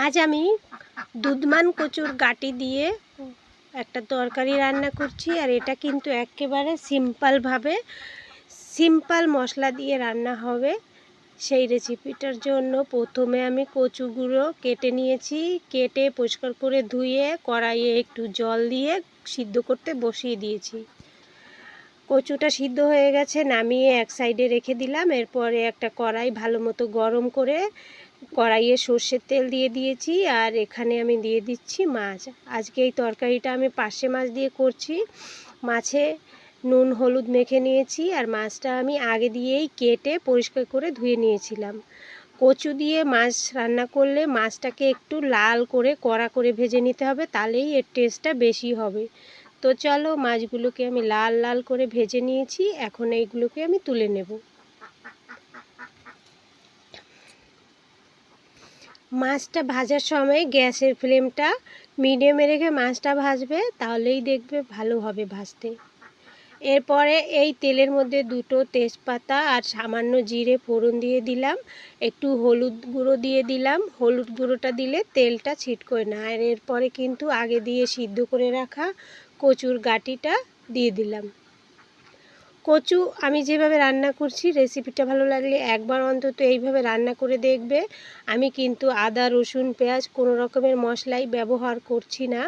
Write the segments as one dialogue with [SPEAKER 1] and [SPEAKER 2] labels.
[SPEAKER 1] আজ আমি দুধমান কচুর গাটি দিয়ে একটা তরকারি রান্না করছি। আর এটা কিন্তু একেবারে সিম্পল মশলা দিয়ে রান্না হবে। সেই রেসিপিটার জন্য প্রথমে আমি কচুগুলো কেটে নিয়েছি। কেটে পরিষ্কার করে ধুয়ে কড়াইয়ে একটু জল দিয়ে সিদ্ধ করতে বসিয়ে দিয়েছি। কচুটা সিদ্ধ হয়ে গেছে, নামিয়ে এক সাইডে রেখে দিলাম। এরপরে একটা কড়াই ভালো মতো গরম করে কড়াইয়ে সর্ষের তেল দিয়ে দিয়েছি। আর এখানে আমি দিয়ে দিচ্ছি মাছ। আজকে এই তরকারিটা আমি পার্শে মাছ দিয়ে করছি। মাছে নুন হলুদ মেখে নিয়েছি। আর মাছটা আমি আগে দিয়েই কেটে পরিষ্কার করে ধুয়ে নিয়েছিলাম। কচু দিয়ে মাছ রান্না করলে মাছটাকে একটু লাল করে কড়া করে ভেজে নিতে হবে, তাহলেই এর টেস্টটা বেশি হবে। তো চলো, মাছগুলোকে আমি লাল লাল করে ভেজে নিয়েছি। এখন এইগুলোকে আমি তুলে নেব। মাছটা ভাজার সময় গ্যাসের ফ্লেমটা মিডিয়ামে রেখে মাছটা ভাজবে, তাহলেই দেখবে ভালো হবে ভাজতে। এরপরে এই তেলের মধ্যে দুটো তেজপাতা আর সামান্য জিরে ফোড়ন দিয়ে দিলাম। একটু হলুদ গুঁড়ো দিয়ে দিলাম। হলুদ গুঁড়োটা দিলে তেলটা ছিটকোয় না। আর এরপরে কিন্তু আগে দিয়ে সিদ্ধ করে রাখা কচুর গাটিটা দিয়ে দিলাম। কচু আমি যেভাবে রান্না করছি, রেসিপিটা ভালো লাগলে একবার অন্তত এইভাবে রান্না করে দেখবে। আমি কিন্তু আদা রসুন পেঁয়াজ কোনো রকমের মশলাই ব্যবহার করছি না।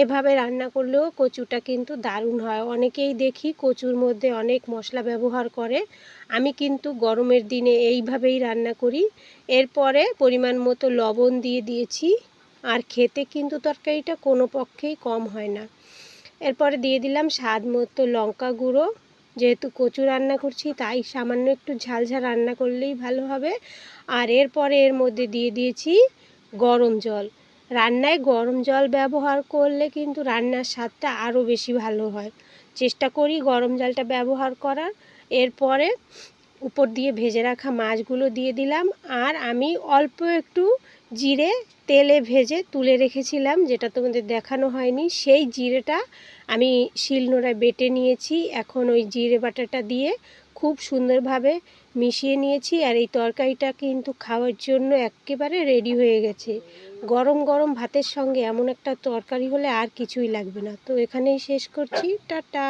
[SPEAKER 1] এভাবে রান্না করলেও কচুটা কিন্তু দারুণ হয়। অনেকেই দেখি কচুর মধ্যে অনেক মশলা ব্যবহার করে। আমি কিন্তু গরমের দিনে এইভাবেই রান্না করি। এরপরে পরিমাণ মতো লবণ দিয়ে দিয়েছি। আর খেতে কিন্তু তরকারিটা কোনো পক্ষেই কম হয় না। এরপরে দিয়ে দিলাম স্বাদ মতো লঙ্কা গুঁড়ো। যেহেতু কচু রান্না করছি, তাই সামান্য একটু ঝাল ঝাল রান্না করলেই ভালো হবে। আর এরপরে এর মধ্যে দিয়ে দিয়েছি গরম জল। রান্নায় গরম জল ব্যবহার করলে কিন্তু রান্নার স্বাদটা আরও বেশি ভালো হয়। চেষ্টা করি গরম জলটা ব্যবহার করার। এরপরে উপর দিয়ে ভেজে রাখা মাছগুলো দিয়ে দিলাম। আর আমি অল্প একটু জিরে তেলে ভেজে তুলে রেখেছিলাম, যেটা তোমাদের দেখানো হয়নি। সেই জিরেটা আমি শিলনোড়ায় বেটে নিয়েছি। এখন ওই জিরে বাটাটা দিয়ে খুব সুন্দরভাবে মিশিয়ে নিয়েছি। আর এই তরকারিটা কিন্তু খাওয়ার জন্য একেবারে রেডি হয়ে গেছে। গরম গরম ভাতের সঙ্গে এমন একটা তরকারি হলে আর কিছুই লাগবে না। তো এখানেই শেষ করছি। টাটা।